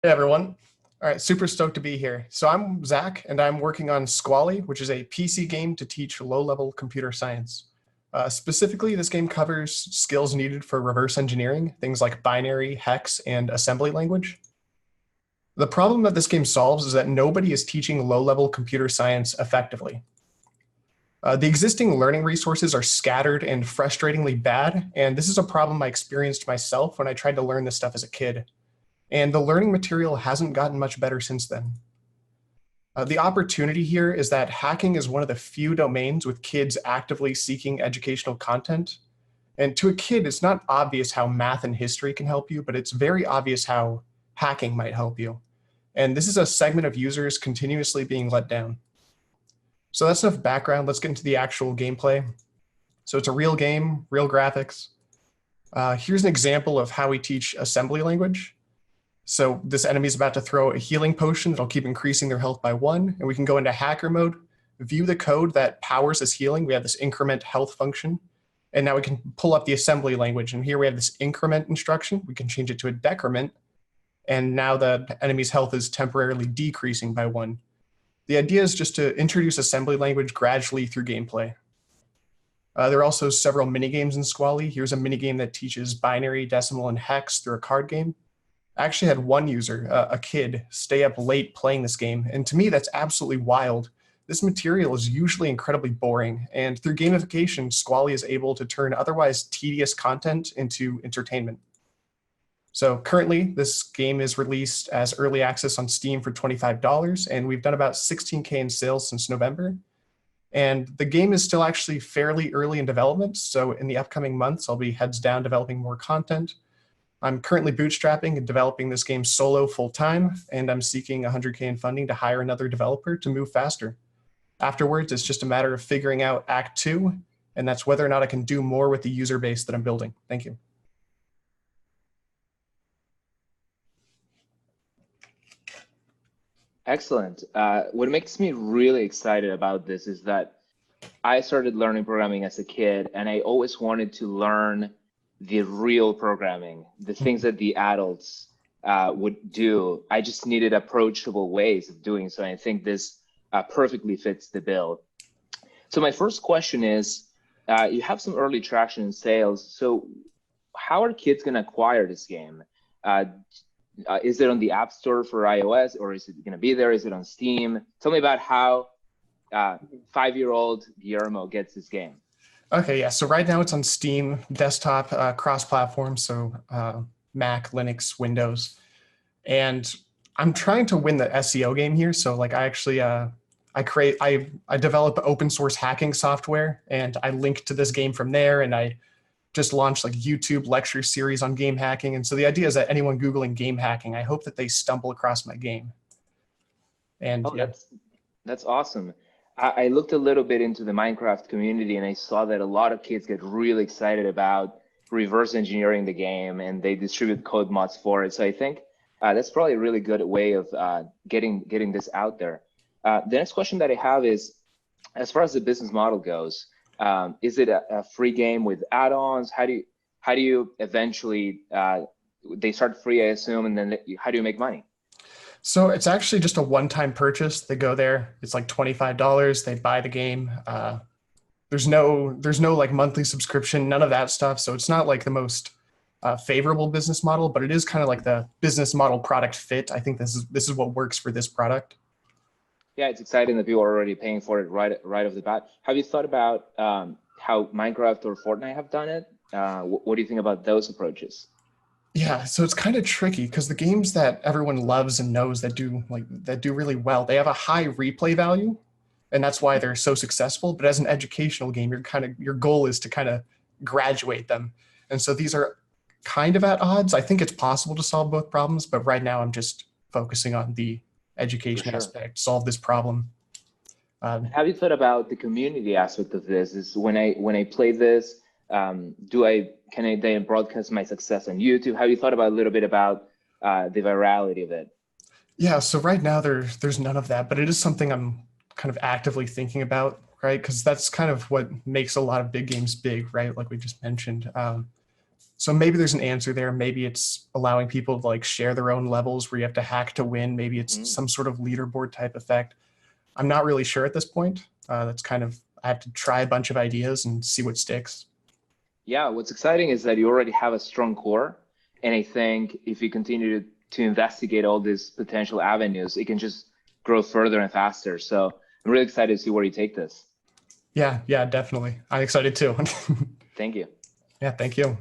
Hey everyone. All right, super stoked to be here. So I'm Zach, and I'm working on Squally, which is a PC game to teach low-level computer science. Specifically, this game covers skills needed for reverse engineering, things like binary, hex, and assembly language. The problem that this game solves is that nobody is teaching low-level computer science effectively. The existing learning resources are scattered and frustratingly bad, and this is a problem I experienced myself when I tried to learn this stuff as a kid. And the learning material hasn't gotten much better since then. The opportunity here is that hacking is one of the few domains with kids actively seeking educational content. And to a kid, it's not obvious how math and history can help you, but it's very obvious how hacking might help you. And this is a segment of users continuously being let down. So that's enough background. Let's get into the actual gameplay. So it's a real game, real graphics. Here's an example of how we teach assembly language. So this enemy is about to throw a healing potion that'll keep increasing their health by 1, and we can go into hacker mode, view the code that powers this healing. We have this increment health function, and now we can pull up the assembly language, and here we have this increment instruction. We can change it to a decrement, and now the enemy's health is temporarily decreasing by 1. The idea is just to introduce assembly language gradually through gameplay. There are also several minigames in Squally. Here's a minigame that teaches binary, decimal, and hex through a card game. I actually had one user, a kid, stay up late playing this game, and to me that's absolutely wild. This material is usually incredibly boring, and through gamification, Squally is able to turn otherwise tedious content into entertainment. So currently, this game is released as early access on Steam for $25, and we've done about 16K in sales since November. And the game is still actually fairly early in development, so in the upcoming months, I'll be heads down developing more content. I'm currently bootstrapping and developing this game solo full-time, and I'm seeking 100K in funding to hire another developer to move faster. Afterwards, it's just a matter of figuring out Act 2, and that's whether or not I can do more with the user base that I'm building. Thank you. Excellent. What makes me really excited about this is that I started learning programming as a kid, and I always wanted to learn the real programming, the things that the adults would do. I just needed approachable ways of doing so. And I think this perfectly fits the bill. So my first question is, you have some early traction in sales. So how are kids going to acquire this game? Is it on the App Store for iOS, or is it going to be there? Is it on Steam? Tell me about how 5-year-old Guillermo gets this game. Okay, yeah, so right now it's on Steam, desktop, cross-platform, so Mac, Linux, Windows. And I'm trying to win the SEO game here. So like I actually, I develop open source hacking software, and I link to this game from there, and I just launched like YouTube lecture series on game hacking. And so the idea is that anyone Googling game hacking, I hope that they stumble across my game. And yeah. That's awesome. I looked a little bit into the Minecraft community, and I saw that a lot of kids get really excited about reverse engineering the game, and they distribute code mods for it. So I think that's probably a really good way of getting this out there. The next question that I have is, as far as the business model goes, is it a free game with add-ons? How do you eventually they start free, I assume, and then how do you make money? So it's actually just a one-time purchase. They go there, it's like $25. They buy the game. There's no like monthly subscription, none of that stuff. So it's not like the most favorable business model, but it is kind of like the business model product fit. I think this is what works for this product. Yeah, it's exciting that people are already paying for it right off the bat. Have you thought about how Minecraft or Fortnite have done it? What do you think about those approaches? Yeah, so it's kind of tricky because the games that everyone loves and knows that do really well, they have a high replay value, and that's why they're so successful. But as an educational game, your goal is to kind of graduate them, and so these are kind of at odds. I think it's possible to solve both problems, but right now I'm just focusing on the education aspect, solve this problem. Have you thought about the community aspect of this? Is when I play this, can I then broadcast my success on YouTube? Have you thought about a little bit about the virality of it? Yeah, so right now there's none of that, but it is something I'm kind of actively thinking about, right? Because that's kind of what makes a lot of big games big, right? Like we just mentioned. So maybe there's an answer there. Maybe it's allowing people to like share their own levels where you have to hack to win. Maybe it's some sort of leaderboard type effect. I'm not really sure at this point. That's kind of, I have to try a bunch of ideas and see what sticks. Yeah, what's exciting is that you already have a strong core. And I think if you continue to investigate all these potential avenues, it can just grow further and faster. So I'm really excited to see where you take this. Yeah, definitely. I'm excited too. Thank you. Yeah, thank you.